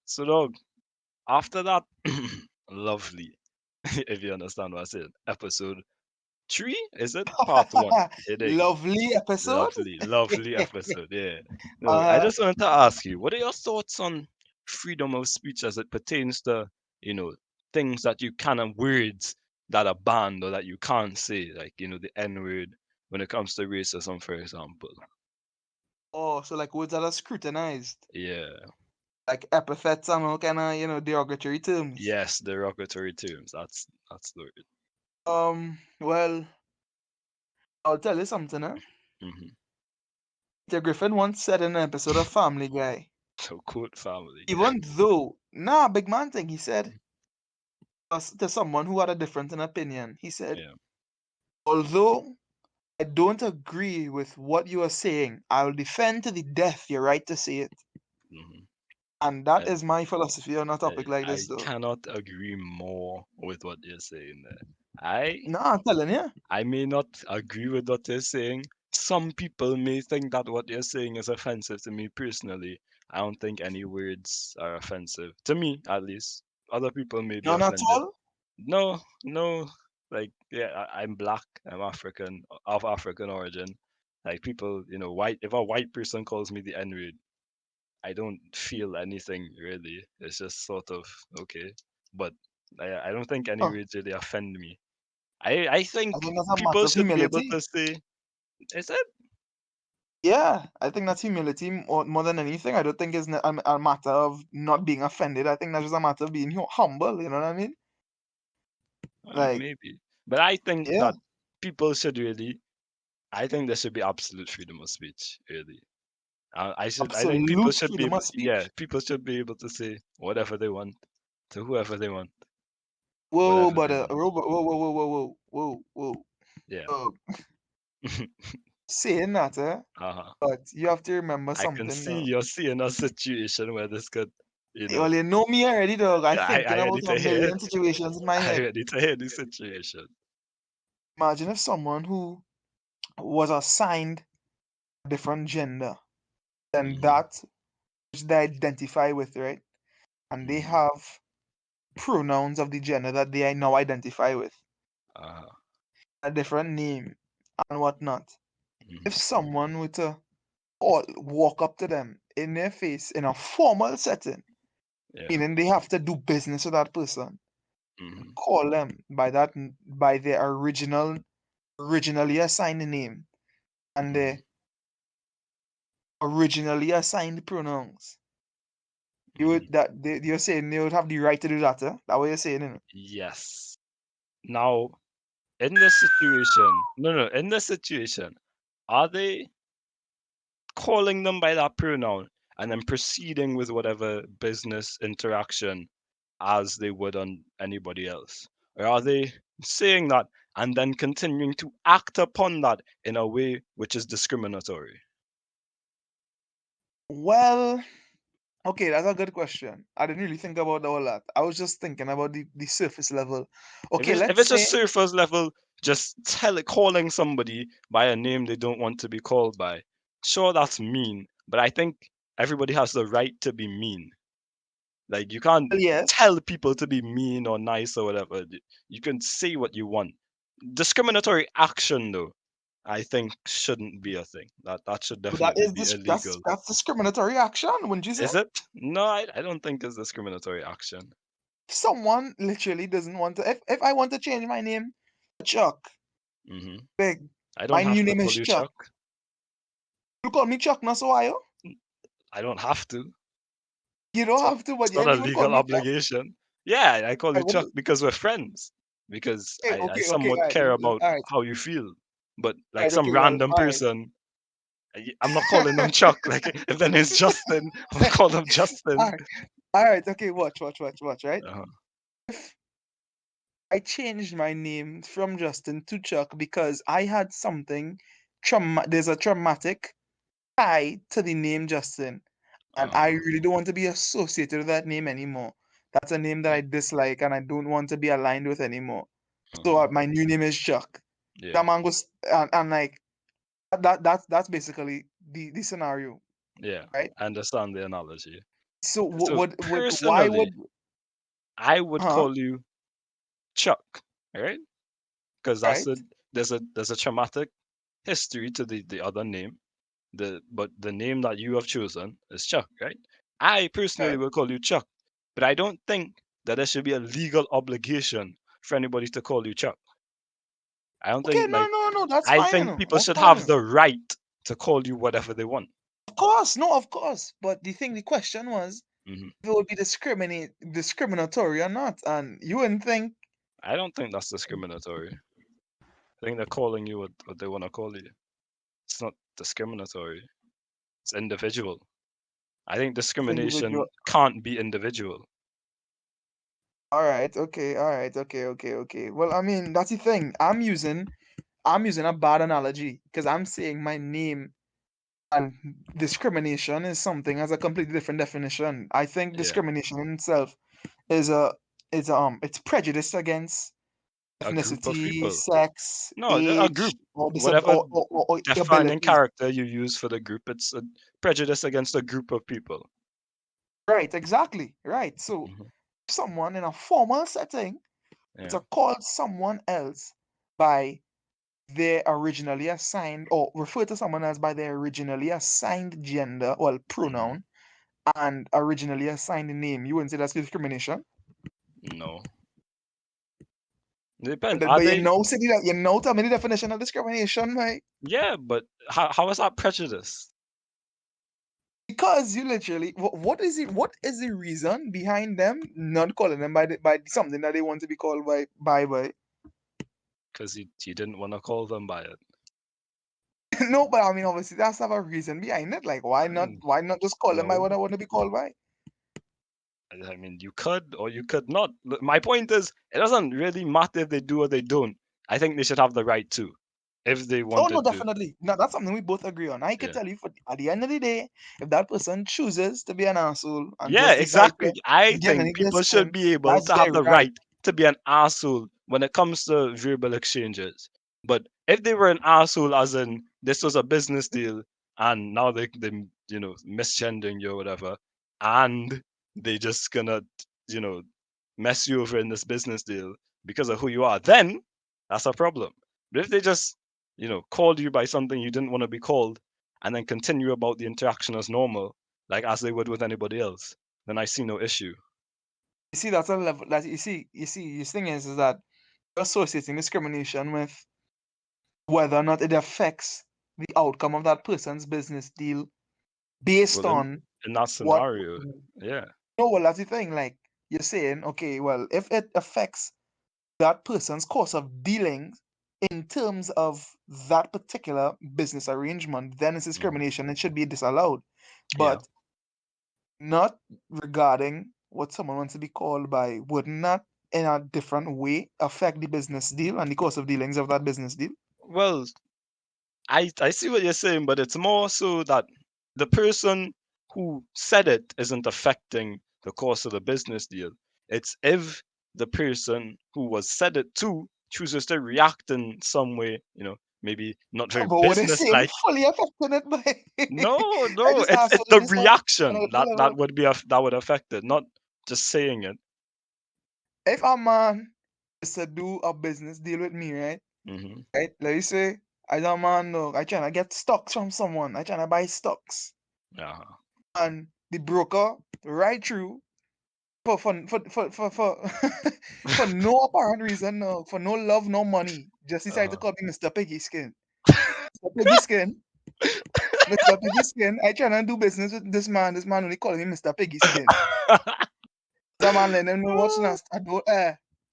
So dog, after that lovely, if you understand what I said, episode 3, is it? Part 1. You dig? Lovely episode. Lovely, lovely episode. Yeah. No, I Uh, just wanted to ask you, what are your thoughts on freedom of speech as it pertains to, you know, things that you kind of words that are banned or that you can't say, like, the N word when it comes to racism, for example. oh, so like words that are scrutinized, Yeah. like epithets and all kind of derogatory terms. Yes, derogatory terms. That's the word. Well, I'll tell you something, huh? Mm-hmm. Peter Griffin once said in an episode of Family Guy, So quote family. even though, nah, big man thing, he said to someone who had a different opinion, he said, Yeah. although I don't agree with what you are saying, I will defend to the death your right to say it. Mm-hmm. And that I, is my philosophy on a I topic like this, I though. cannot agree more with what you're saying there. I No, I'm telling you. I may not agree with what you're saying. Some people may think that what you're saying is offensive to me personally. I don't think any words are offensive to me, at least. Other people may be None at offended. all. No, no. Like, yeah, I'm black. I'm African, of African origin. Like people, white. If a white person calls me the N word, I don't feel anything really. It's just sort of okay. But I don't think any Huh. words really offend me. I I think think that's a people matter of should be able humility. to say, is it? Yeah, I think that's humility more than anything. I don't think it's a matter of not being offended. I think that's just a matter of being humble. You know what I mean? Like, Maybe. But I think yeah, that people should really, I think there should be absolute freedom of speech, really. I think people absolute should be freedom able, of yeah, speech. people should be able to say whatever they want to whoever they want, Whoa, whatever but they want. whoa, whoa, whoa, whoa, whoa, whoa, whoa, Yeah. whoa. Saying that, Uh-huh. but you have to remember I can something, see though. you're seeing a situation where this could, you know, Well, you know me already, dog. I I thinking about ready a to hear it. million situations in my I head. ready to hear the situation. Imagine if someone who was assigned a different gender than Mm-hmm. that which they identify with, right? And they Mm-hmm. have pronouns of the gender that they now identify with, Uh-huh. a different name and whatnot. If Mm-hmm. someone were to walk up to them in their face in a formal setting, Yeah. meaning they have to do business with that person, Mm-hmm. call them by by their originally assigned name and Mm-hmm. their originally assigned pronouns. You Mm-hmm. would you're saying they would have the right to do that, eh? That what you're saying, innit? Yes. Now, in this situation, no, in this situation, are they calling them by that pronoun and then proceeding with whatever business interaction as they would on anybody else? Or are they saying that and then continuing to act upon that in a way which is discriminatory? Well, okay, that's a good question. I didn't really think about all that. I was just thinking about the surface level. If Okay, it's if let's it's a say, surface level, just calling somebody by a name they don't want to be called by. Sure, that's mean, but I think everybody has the right to be mean. Like you can't well, yes, tell people to be mean or nice or whatever. You can say what you want. Discriminatory action, though, I think shouldn't be a thing. That should but that definitely is be this illegal. that's discriminatory action, wouldn't you say? Is it? No, I don't think it's discriminatory action. If someone literally doesn't want to, if I want to change my name to Chuck, Hmm. big, I my don't new have to name is call you Chuck. Chuck. You call me Chuck, not so why you? I don't have to. You don't have to, but It's you not a ain't even call legal me Chuck. obligation. Yeah, I call Right, you Chuck because we're friends. Because I okay, somewhat all right, care about all right, how you feel. But all like right, some okay, well, random all right. person, I'm not calling them Chuck. Like if then it's Justin, I'll call them All Justin. right, all right, okay, watch, right? Uh-huh. If I changed my name from Justin to Chuck because I had something there's a traumatic tie to the name Justin, and I Uh-huh. really don't want to be associated with that name anymore. That's a name that Yeah. I dislike and I don't want to be aligned with anymore. So Uh-huh. my new name is Chuck. Yeah. That man goes and like that's basically the scenario, Yeah. right? I understand the analogy. So So why would personally, I would huh? call you Chuck, right? Because Right? there's a traumatic history to the other name. But the name that you have chosen is Chuck, right? I personally Right. will call you Chuck, but I don't think that there should be a legal obligation for anybody to call you Chuck. I don't Okay, think no, like no, no, that's I fine, you think know. people That's should fine, have you know. the right to call you whatever they want. Of course, no, of course. But the question was Hmm. if it would be discriminatory or not. And you wouldn't think I don't think that's discriminatory. I think they're calling you what they want to call you. It's not discriminatory. It's individual. I think it's individual. discrimination can't be individual. Alright, okay, alright, okay, okay, okay. Well, I mean, that's the thing. I'm using a bad analogy because I'm saying my name and discrimination is something has a completely different definition. I think Yeah, discrimination in itself is a it's prejudice against a group of ethnicity, people. sex, No, a age, group. or Whatever or defining abilities. character you use for the group, it's a prejudice against a group of people. Right, exactly. Right. So Hmm. someone in a formal setting Yeah. to call someone else by their originally assigned or refer to someone else by their originally assigned gender, well, Hmm. pronoun, and originally assigned name, you wouldn't say that's discrimination. No. It depends. But, Are but you they? know, city that you know, tell me the definition of discrimination, right? Yeah, but how is that prejudice? Because you literally, what is it? What is the reason behind them not calling them by something that they want to be called by? Because you didn't want to call them by it. No, but I mean, obviously, that's have a reason behind it. Like, why not? Mm, Why not just call them by no. what I want to be called by? I mean, you could or you could not. My point is, it doesn't really matter if they do or they don't. I think they should have the right to, if they Oh no, wanted to. definitely. No, that's something we both agree on. I can Yeah. tell you, for at the end of the day, if that person chooses to be an asshole and Yeah, just decide to exactly. I get think underneath their people should skin, be able that's to have their the right. right to be an asshole when it comes to verbal exchanges. But if they were an asshole, as in this was a business deal, and now they misgendering you or whatever, and they just gonna you know mess you over in this business deal because of who you are, then that's a problem. But if they just called you by something you didn't want to be called, and then continue about the interaction as normal, like as they would with anybody else, then I see no issue. You see, that's a level that you see. The thing is that you're associating discrimination with whether or not it affects the outcome of that person's business deal based Well, on in that what. scenario, yeah, No, well, that's the thing. Like you're saying, okay, well, if it affects that person's course of dealings in terms of that particular business arrangement, then it's hmm, discrimination. It should be disallowed. yeah. But not regarding what someone wants to be called by, wouldn't that in a different way affect the business deal and the course of dealings of that business deal? Well, I see what you're saying, but it's more so that the person who said it isn't affecting the course of the business deal. It's if the person who was said it to chooses to react in some way, maybe not Oh, very but what they say business-like. fully affecting it by No, I no, just it's asked it's what the it is on reaction a that level. would that would affect it, not just saying it. If a man is to do a business deal with me, right? Hmm. Right? Let me say, I don't man, no, I trying to get stocks from someone. I trying to buy stocks. Yeah. And the broker, right through, for for no apparent reason, no, for no love, no money, just decided to Uh-huh. call me Mr. Piggy Skin. Mr. Piggy Skin, Mr. Piggy Skin. I trying to do business with this man. This man only calling me Mr. Piggy Skin. That man let them know what's not. I don't,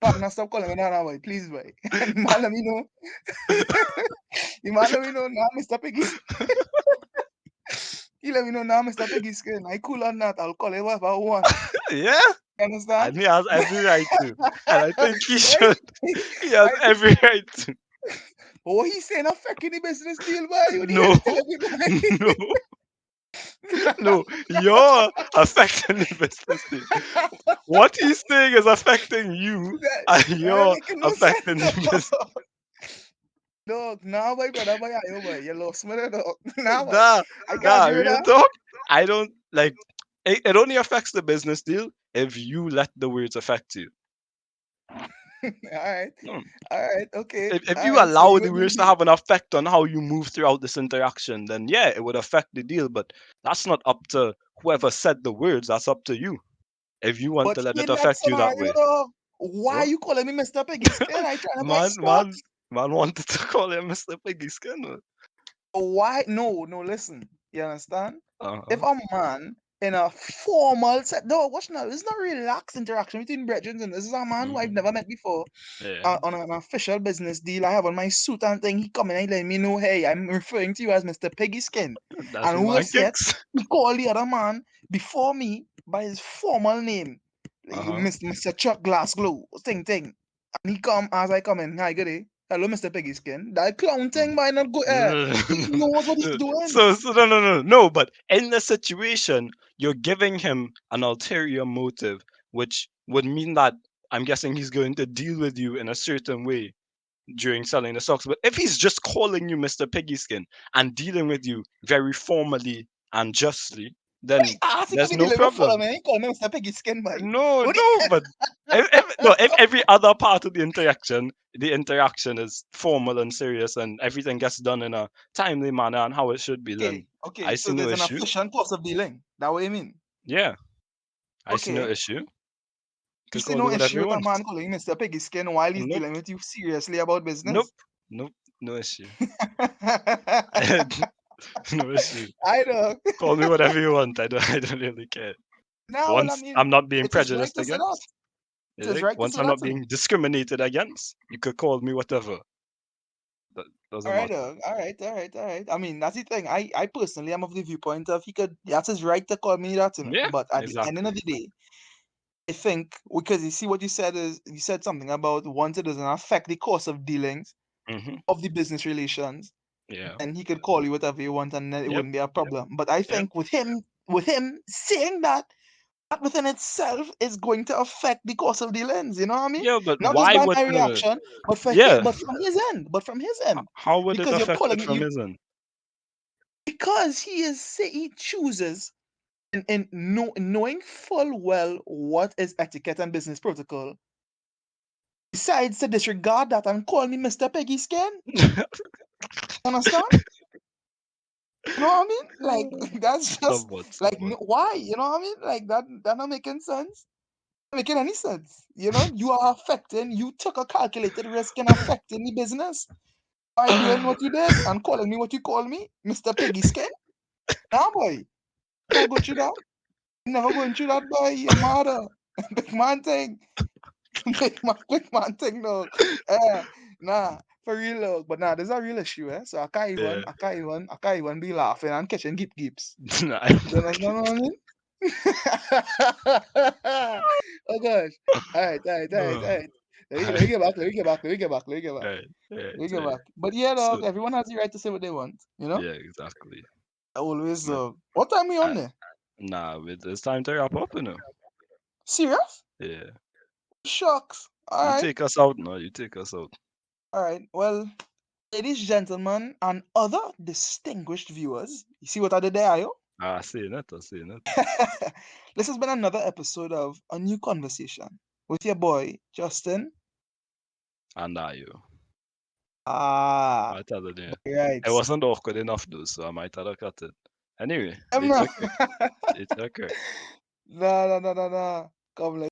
partner, stop calling me that way, please, boy. And the man let me know. The man let me know now, Mr. Piggy Skin. He let me know now, Mr. Piggy Skin. I cool on that. I'll call it whatever I want. Yeah, You understand? and he has every right to, and I think he Right? should. He has I think every right to. what he saying affecting the business deal, boy. What the hell No, you telling me, no, boy? no. You're affecting the business deal. What he's saying is affecting you, that, and that ain't you're making no sense, affecting the business. dog. Dog, nah, boy, brother, boy, ayo, boy. You lost me there, dog. Nah, boy. Nah, I can't nah. agree with Real that. talk. I don't like. it only affects the business deal if you let the words affect you. Alright. No. Alright, okay. If you Alright, so allow you the and words to me. have an effect on how you move throughout this interaction, then yeah, it would affect the deal. But that's not up to whoever said the words. That's up to you. If you want But to let it in that affect you that scenario, way. though, why are What? you calling me Mr. Piggy Skin? I trying to buy Man, man, stocks. man wanted to call him Mr. Piggy Skin. Why? No, no, listen. You understand? If Uh-huh. a man in a formal set, no, what's not? It's not relaxed interaction between brethren, and this is a man who I've Hmm. never met before. Yeah, On an official business deal, I have on my suit and thing. He come in and he let me know, hey, I'm referring to you as Mr. Piggy Skin. that's And who man worse yet, kicks. he called the other man before me by his formal name, Uh-huh. Mr. Chuck Glassglow, thing. And he come as I come in, hi, good day. Hello, Mr. Piggy Skin. That clown thing might not go there. No, He no, no, knows what he's no. doing. So no. But in the situation, you're giving him an ulterior motive, which would mean that I'm guessing he's going to deal with you in a certain way during selling the stocks. But if he's just calling you Mr. Piggy Skin and dealing with you very formally and justly, then Ah, he there's can be no dealing with for problem. me. He call me Mr. Piggy Skin, boy. No, What no, but if every other part of the interaction is formal and serious, and everything gets done in a timely manner and how it should be, then okay. I So see no there's an issue. efficient course of dealing. That what you mean? Yeah, I see no Okay. issue. You You could see call me no whatever issue you with a want. man calling Mr. Piggy Skin while he's Nope, dealing with you seriously about nope, business. nope, no issue. No issue. I know. Call me whatever you want. I don't really care. Now, well, I Once mean, I'm not being it is right prejudiced to say that. against, It you is think? right to Once say I'm that not to me. being discriminated against, you could call me whatever. That All doesn't right, matter. dog. All right, all right, all right. I mean, that's the thing. I personally am of the viewpoint of he could, that's his right to call me that, you know. Yeah, But at the end of exactly. the day, I think because you see what you said is you said something about once it doesn't affect the course of dealings Hmm. of the business relations, Yeah. and he could call you whatever you want, and then it Yep. wouldn't be a problem. But I Yep. think with him saying that, that within itself is going to affect the course of the lens. You know what I mean? Yeah, but Not just why by would my no? reaction, but Yeah. from his end, How would it because you're affect calling it it from you his end? because he chooses in knowing full well what is etiquette and business protocol, decides to disregard that and call me Mr. Peggy Skin. Understand? You know what I mean? Like that's just like Somewhat. why? You know what I mean? Like that not making sense. Not making any sense. You know, you are affecting. You took a calculated risk in affecting the business by doing what you did and calling me what you call me, Mr. Piggy Skin. Nah, boy, not go through that. Never going through that, boy. Your mother, big man thing, big man thing, no. Eh, nah, for real, though. But nah, there's a real issue, eh. So Yeah. I can't even be laughing and catching gips. Nah. You understand what I mean? Oh gosh. All right. Let me get back. Let me get back. Let me get back. Let me get back. Right. Right. Let me get Right. back. But yeah, So dog. Everyone has the right to say what they want. You know. yeah, exactly. Always. But What time we on uh, there? nah, it's time to wrap up, Serious? Yeah. Shucks. All You right. take us out now. You take us out. All right. Well, ladies, gentlemen, and other distinguished viewers, you see what I did there, Ayo? Seeing it. Seeing it. This has been another episode of A New Conversation with your boy, Justin. And are you? Ah, I tell you. right. It wasn't awkward enough though, so I might have cut it. Anyway, I'm it's not. okay. It's okay. No. Come,